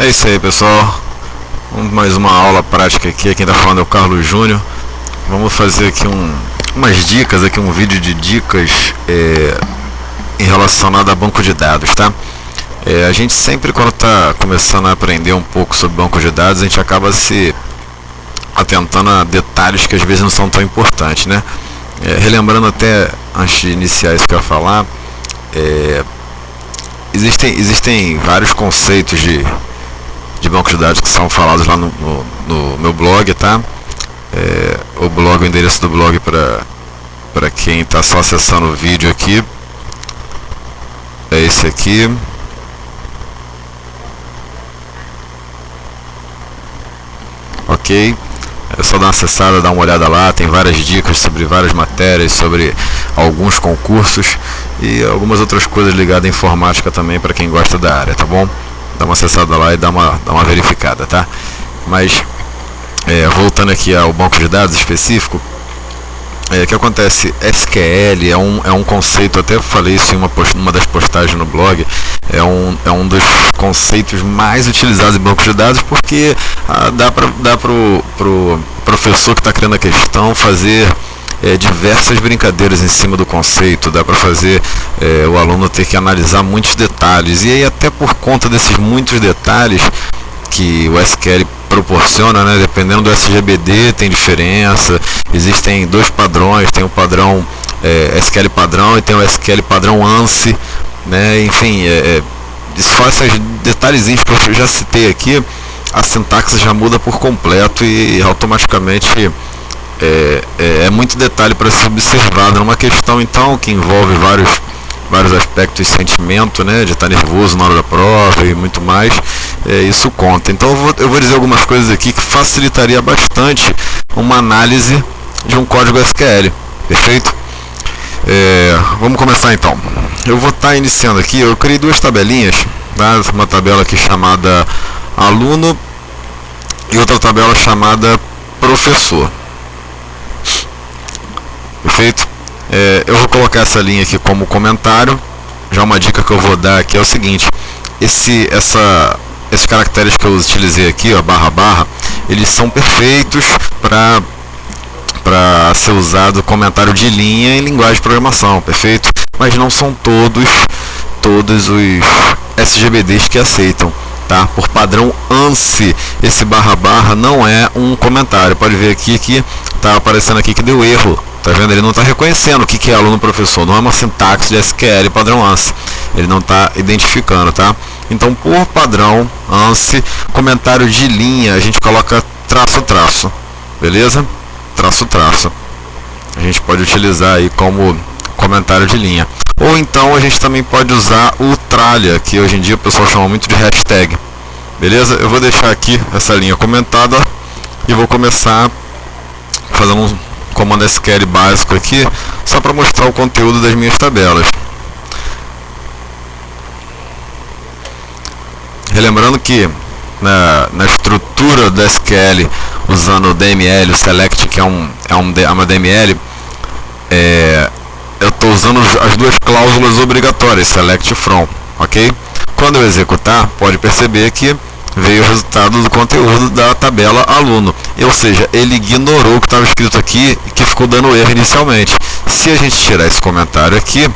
É isso aí, pessoal. Mais uma aula prática aqui. Quem está falando é o Carlos Júnior. Vamos fazer aqui umas dicas, aqui um vídeo de dicas em relacionado a banco de dados, tá? A gente sempre, quando está começando a aprender um pouco sobre banco de dados, a gente acaba se atentando a detalhes que às vezes não são tão importantes, né? Relembrando até, antes de iniciar isso que eu ia falar, existem vários conceitos de banco de dados que são falados lá no meu blog, tá? O endereço do blog para quem está só acessando o vídeo aqui é esse aqui. Ok? É só dar uma acessada, dar uma olhada lá, tem várias dicas sobre várias matérias, sobre alguns concursos e algumas outras coisas ligadas à informática também para quem gosta da área, tá bom? Dá uma acessada lá e dá uma verificada, tá? Mas, voltando aqui ao banco de dados específico, o que acontece? SQL é um conceito, até falei isso em uma das postagens no blog, é um dos conceitos mais utilizados em banco de dados, porque dá para o professor que está criando a questão fazer diversas brincadeiras em cima do conceito, dá para fazer o aluno ter que analisar muitos detalhes, e aí até por conta desses muitos detalhes que o SQL proporciona, né, dependendo do SGBD tem diferença, existem dois padrões, tem o padrão SQL padrão e tem o SQL padrão ANSI, né, enfim, só esses detalhezinhos que eu já citei aqui, a sintaxe já muda por completo e automaticamente é muito detalhe para ser observado numa questão então que envolve vários aspectos de sentimento, né, de estar nervoso na hora da prova e muito mais, isso conta. Então eu vou dizer algumas coisas aqui que facilitaria bastante uma análise de um código SQL, perfeito? Vamos começar então. Eu vou estar iniciando aqui, eu criei duas tabelinhas, tá? Uma tabela aqui chamada aluno e outra tabela chamada professor, perfeito? Eu vou colocar essa linha aqui como comentário. Já uma dica que eu vou dar aqui é o seguinte: esses caracteres que eu utilizei aqui, ó, barra, eles são perfeitos para ser usado comentário de linha em linguagem de programação, perfeito? Mas não são todos os SGBDs que aceitam, tá? Por padrão ANSI, esse barra não é um comentário. Pode ver aqui que tá aparecendo aqui que deu erro. Tá vendo? Ele não está reconhecendo o que é aluno professor, não é uma sintaxe de SQL padrão ANSI, ele não está identificando, tá? Então, por padrão ANSI, comentário de linha, a gente coloca traço, beleza? Traço. A gente pode utilizar aí como comentário de linha. Ou então a gente também pode usar o tralha, que hoje em dia o pessoal chama muito de hashtag, beleza? Eu vou deixar aqui essa linha comentada e vou começar fazendo um comando SQL básico aqui, só para mostrar o conteúdo das minhas tabelas. Relembrando que na estrutura do SQL, usando o DML, o select, que é uma DML, eu estou usando as duas cláusulas obrigatórias, select e from, ok? Quando eu executar, pode perceber que veio o resultado do conteúdo da tabela aluno, ou seja, ele ignorou o que estava escrito aqui e que ficou dando erro inicialmente. Se a gente tirar esse comentário aqui,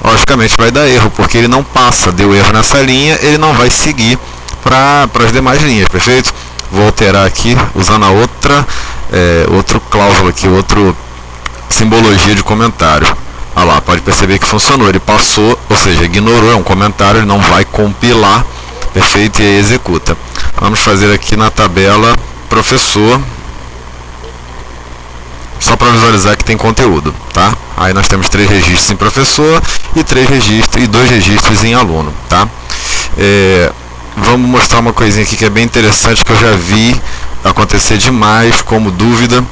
logicamente vai dar erro, porque ele não passa, deu erro nessa linha, ele não vai seguir para as demais linhas, perfeito? Vou alterar aqui usando a outra cláusula aqui, outra simbologia de comentário. Olha lá, pode perceber que funcionou, ele passou, ou seja, ignorou, é um comentário, ele não vai compilar, perfeito, e aí executa. Vamos fazer aqui na tabela professor, só para visualizar que tem conteúdo, tá? Aí nós temos 3 registros em professor e 2 registros em aluno, tá? Vamos mostrar uma coisinha aqui que é bem interessante, que eu já vi acontecer demais como dúvida.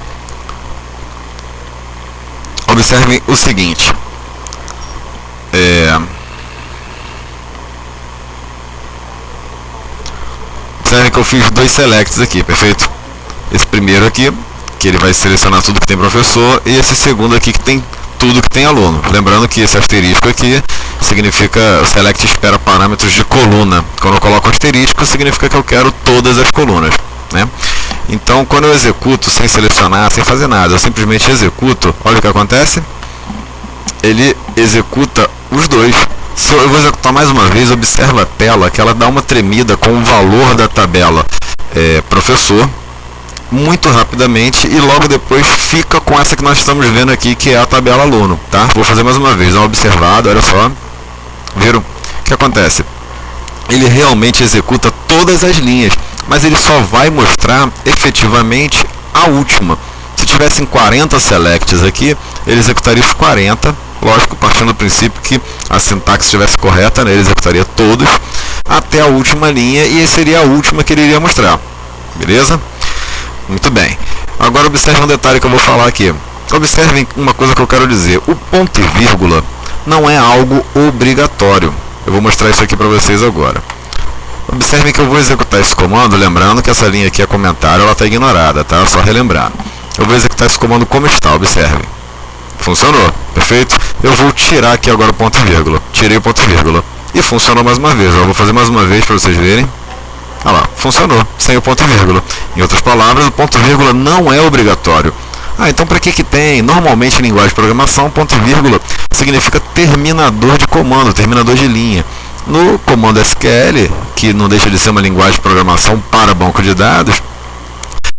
Observem o seguinte: observem que eu fiz 2 selects aqui, perfeito? Esse primeiro aqui, que ele vai selecionar tudo que tem professor, e esse segundo aqui que tem tudo que tem aluno. Lembrando que esse asterisco aqui significa o select espera parâmetros de coluna. Quando eu coloco asterisco, significa que eu quero todas as colunas, né? Então, quando eu executo sem selecionar, sem fazer nada, eu simplesmente executo, olha o que acontece. Ele executa os dois. Se eu vou executar mais uma vez, observa a tela que ela dá uma tremida com o valor da tabela professor muito rapidamente e logo depois fica com essa que nós estamos vendo aqui, que é a tabela aluno, tá? Vou fazer mais uma vez, dá uma observada, olha só. Viram? O que acontece? Ele realmente executa todas as linhas, mas ele só vai mostrar efetivamente a última. Se tivessem 40 selects aqui, ele executaria os 40, lógico, partindo do princípio que a sintaxe estivesse correta, né? Ele executaria todos até a última linha e seria a última que ele iria mostrar. Beleza? Muito bem. Agora observe um detalhe que eu vou falar aqui. Observem uma coisa que eu quero dizer. O ponto e vírgula não é algo obrigatório. Eu vou mostrar isso aqui para vocês agora. Observem que eu vou executar esse comando, lembrando que essa linha aqui é comentário, ela está ignorada, tá? Só relembrar. Eu vou executar esse comando como está, observem. Funcionou, perfeito? Eu vou tirar aqui agora o ponto e vírgula. Tirei o ponto e vírgula. E funcionou mais uma vez. Eu vou fazer mais uma vez para vocês verem. Olha lá, funcionou, sem o ponto e vírgula. Em outras palavras, o ponto e vírgula não é obrigatório. Então para que tem? Normalmente em linguagem de programação, ponto e vírgula significa terminador de comando, terminador de linha. No comando SQL, que não deixa de ser uma linguagem de programação para banco de dados,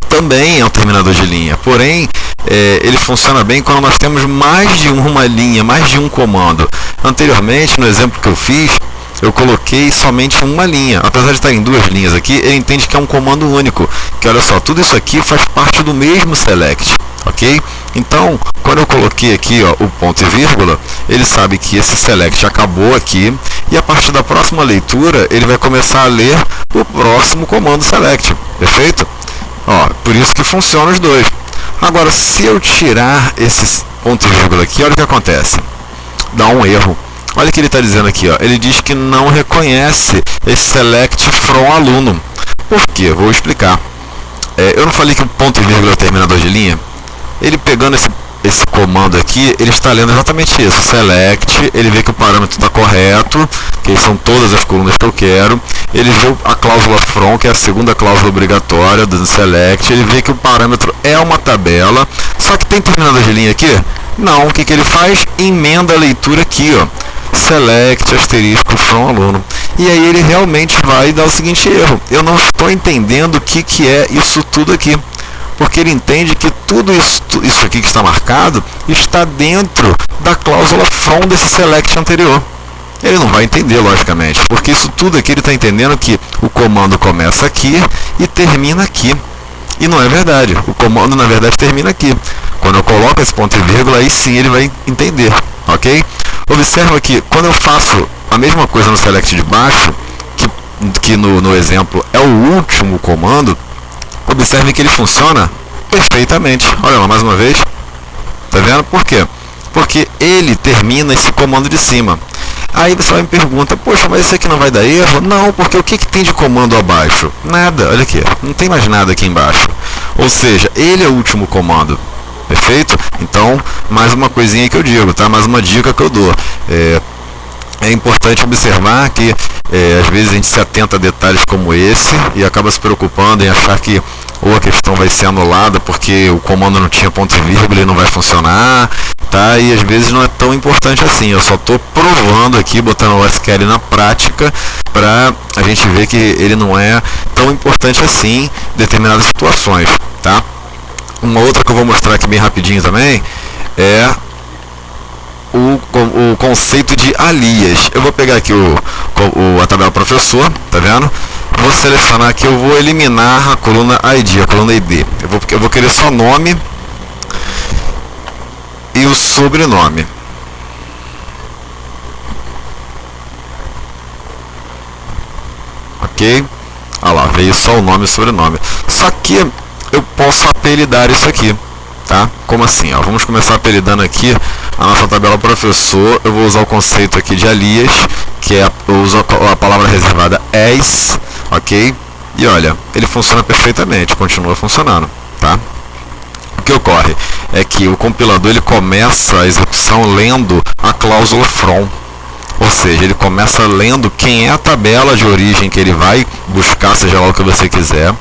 também é um terminador de linha. Porém, ele funciona bem quando nós temos mais de uma linha, mais de um comando. Anteriormente, no exemplo que eu fiz, eu coloquei somente uma linha. Apesar de estar em duas linhas aqui, ele entende que é um comando único. Que olha só, tudo isso aqui faz parte do mesmo select, ok? Então, quando eu coloquei aqui o ponto e vírgula, ele sabe que esse select acabou aqui e a partir da próxima leitura ele vai começar a ler o próximo comando select, perfeito? Por isso que funcionam os dois. Agora, se eu tirar esse ponto e vírgula aqui, olha o que acontece. Dá um erro. Olha o que ele está dizendo aqui, ele diz que não reconhece esse select from aluno. Por quê? Vou explicar. Eu não falei que o ponto e vírgula é o terminador de linha? Ele pegando esse comando aqui, ele está lendo exatamente isso. Select, ele vê que o parâmetro está correto, que são todas as colunas que eu quero. Ele vê a cláusula from, que é a segunda cláusula obrigatória do select. Ele vê que o parâmetro é uma tabela. Só que tem terminador de linha aqui? Não. O que ele faz? Emenda a leitura aqui, select asterisco from aluno. E aí ele realmente vai dar o seguinte erro. Eu não estou entendendo o que é isso tudo aqui. Porque ele entende que tudo isso aqui que está marcado está dentro da cláusula from desse select anterior. Ele não vai entender, logicamente, porque isso tudo aqui ele está entendendo que o comando começa aqui e termina aqui. E não é verdade. O comando, na verdade, termina aqui. Quando eu coloco esse ponto e vírgula, aí sim ele vai entender, ok? Observa que quando eu faço a mesma coisa no select de baixo, que no exemplo é o último comando, observe que ele funciona perfeitamente. Olha lá, mais uma vez. Tá vendo? Por quê? Porque ele termina esse comando de cima. Aí você vai me pergunta, poxa, mas esse aqui não vai dar erro? Não, porque o que tem de comando abaixo? Nada, olha aqui, não tem mais nada aqui embaixo. Ou seja, ele é o último comando. Perfeito? Então, mais uma coisinha que eu digo, tá? Mais uma dica que eu dou. É importante observar que às vezes a gente se atenta a detalhes como esse e acaba se preocupando em achar que ou a questão vai ser anulada porque o comando não tinha ponto e vírgula e não vai funcionar, tá? E às vezes não é tão importante assim. Eu só estou provando aqui, botando o SQL na prática para a gente ver que ele não é tão importante assim em determinadas situações, tá? Uma outra que eu vou mostrar aqui bem rapidinho também é o conceito de alias. Eu vou pegar aqui a tabela professor, tá vendo? Vou selecionar aqui, eu vou eliminar a coluna ID, a coluna ID. Eu vou querer só nome e o sobrenome. Ok? Olha lá, veio só o nome e o sobrenome. Só que eu posso apelidar isso aqui, tá? Como assim? Vamos começar apelidando aqui a nossa tabela professor. Eu vou usar o conceito aqui de alias, que eu uso a palavra reservada as, ok? E olha, ele funciona perfeitamente, continua funcionando, tá? O que ocorre é que o compilador ele começa a execução lendo a cláusula from. Ou seja, ele começa lendo quem é a tabela de origem que ele vai buscar, seja lá o que você quiser.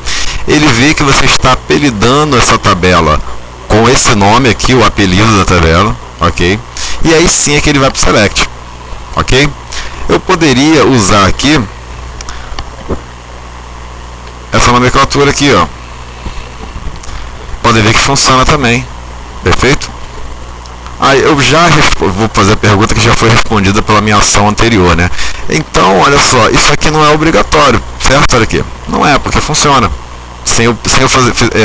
Ele vê que você está apelidando essa tabela com esse nome aqui, o apelido da tabela, ok? E aí sim é que ele vai para o select, ok? Eu poderia usar aqui essa nomenclatura aqui, ó. Pode ver que funciona também, perfeito? Aí eu já vou fazer a pergunta que já foi respondida pela minha ação anterior, né? Então, olha só, isso aqui não é obrigatório, certo? Olha aqui, não é, porque funciona sem eu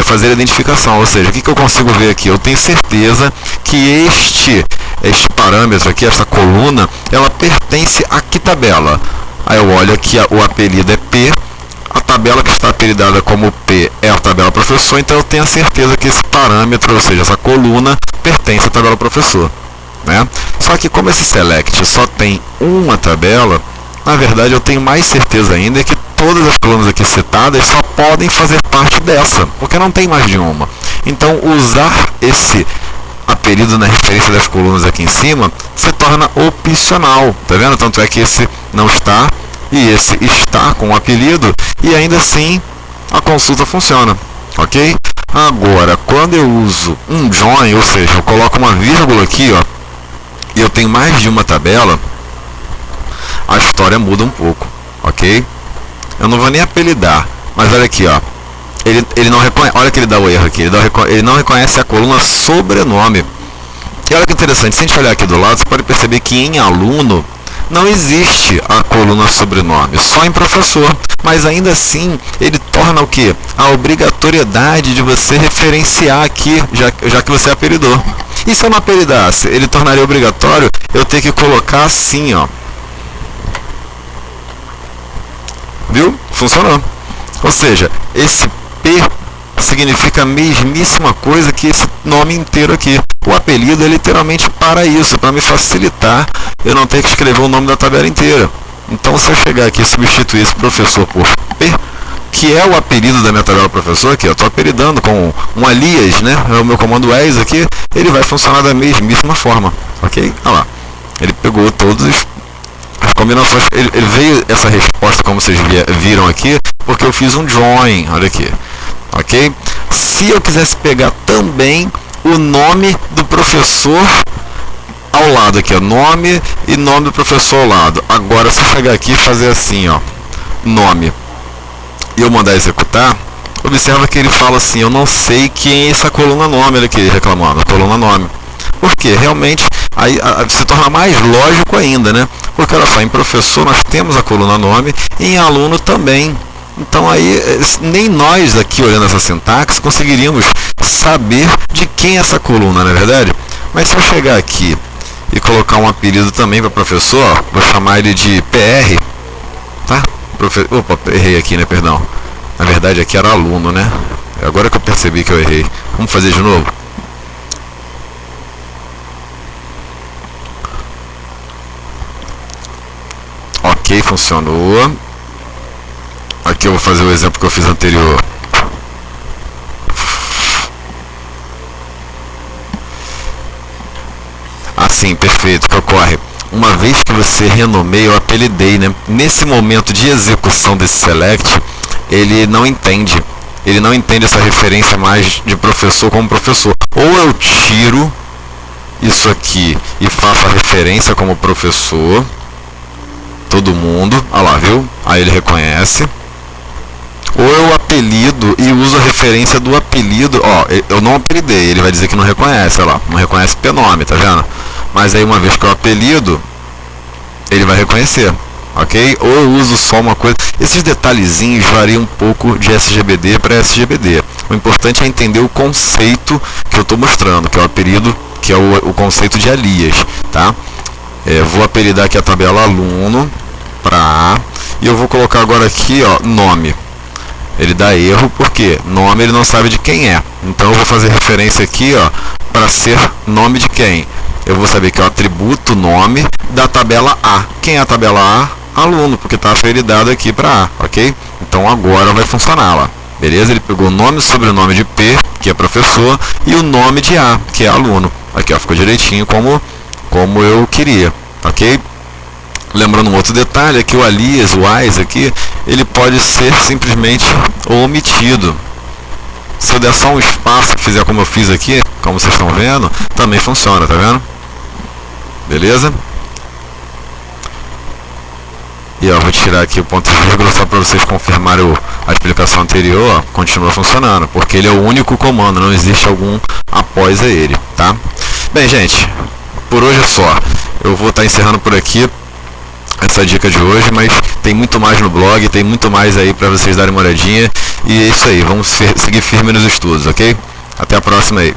fazer a identificação. Ou seja, o que eu consigo ver aqui? Eu tenho certeza que este parâmetro aqui, essa coluna, ela pertence a que tabela? Aí eu olho aqui, o apelido é P, a tabela que está apelidada como P é a tabela professor, então eu tenho a certeza que esse parâmetro, ou seja, essa coluna, pertence à tabela professor, né? Só que como esse select só tem uma tabela, na verdade eu tenho mais certeza ainda que todas as colunas aqui citadas só podem fazer parte dessa, porque não tem mais de uma. Então usar esse apelido na referência das colunas aqui em cima se torna opcional, tá vendo? Tanto é que esse não está e esse está com o apelido, e ainda assim a consulta funciona, ok? Agora, quando eu uso um join, ou seja, eu coloco uma vírgula aqui, ó, e eu tenho mais de uma tabela, a história muda um pouco, ok? Eu não vou nem apelidar, mas olha aqui, ó, ele não reconhece, olha que ele dá o erro aqui, ele não reconhece a coluna sobrenome. E olha que interessante, se a gente olhar aqui do lado, você pode perceber que em aluno não existe a coluna sobrenome, só em professor, mas ainda assim ele torna o que? A obrigatoriedade de você referenciar aqui, já que você apelidou. E se eu não apelidasse, ele tornaria obrigatório eu ter que colocar assim, ó. Viu? Funcionou. Ou seja, esse P significa a mesmíssima coisa que esse nome inteiro aqui. O apelido é literalmente para isso, para me facilitar eu não ter que escrever o nome da tabela inteira. Então, se eu chegar aqui e substituir esse professor por P, que é o apelido da minha tabela professor, aqui eu estou apelidando com um alias, né? É o meu comando as aqui, ele vai funcionar da mesmíssima forma, ok? Olha lá, ele pegou todas as combinações, ele veio essa resposta, como vocês viram aqui, porque eu fiz um join, olha aqui, ok? Se eu quisesse pegar também o nome do professor ao lado aqui, ó, nome e nome do professor ao lado. Agora, se eu chegar aqui e fazer assim, ó, nome, e eu mandar executar, observa que ele fala assim, eu não sei quem é essa coluna nome, olha aqui, reclamando, a coluna nome. Por quê? Realmente, aí se torna mais lógico ainda, né? Porque, olha só, em professor nós temos a coluna nome e em aluno também. Então aí, nem nós aqui olhando essa sintaxe conseguiríamos saber de quem é essa coluna, não é verdade? Mas se eu chegar aqui e colocar um apelido também para professor, ó, vou chamar ele de PR, tá? Opa, errei aqui, né? Perdão. Na verdade aqui era aluno, né? Agora que eu percebi que eu errei. Vamos fazer de novo? Ok, funcionou. Aqui eu vou fazer o exemplo que eu fiz anterior. Assim, perfeito, o que ocorre? Uma vez que você renomeia, eu apelidei, né? Nesse momento de execução desse select, ele não entende essa referência mais de professor como professor. Ou eu tiro isso aqui e faço a referência como professor, todo mundo, olha lá, viu? Aí ele reconhece. Ou eu apelido e uso a referência do apelido, ó, eu não apelidei, ele vai dizer que não reconhece, olha lá, não reconhece P-nome, tá vendo? Mas aí uma vez que eu apelido, ele vai reconhecer, ok? Ou eu uso só uma coisa, esses detalhezinhos variam um pouco de SGBD para SGBD. O importante é entender o conceito que eu estou mostrando, que é o apelido, que é o conceito de alias, tá? Vou apelidar aqui a tabela aluno para A, e eu vou colocar agora aqui, ó, nome. Ele dá erro porque nome ele não sabe de quem é. Então eu vou fazer referência aqui, ó, para ser nome de quem. Eu vou saber que é o atributo nome da tabela A. Quem é a tabela A? Aluno, porque está apelidado aqui para A, ok? Então agora vai funcionar lá. Beleza? Ele pegou o nome e sobrenome de P, que é professor, e o nome de A, que é aluno. Aqui, ó, ficou direitinho como eu queria, ok? Lembrando um outro detalhe, é que o alias, o AIS aqui, ele pode ser simplesmente omitido. Se eu der só um espaço e fizer como eu fiz aqui, como vocês estão vendo, também funciona, tá vendo? Beleza? E ó, vou tirar aqui o ponto de vírgula só para vocês confirmarem a explicação anterior, ó, continua funcionando, porque ele é o único comando, não existe algum após a ele, tá? Bem, gente, por hoje é só. Eu vou estar encerrando por aqui essa dica de hoje, mas tem muito mais no blog, tem muito mais aí para vocês darem uma olhadinha. E é isso aí, vamos seguir firme nos estudos, ok? Até a próxima aí.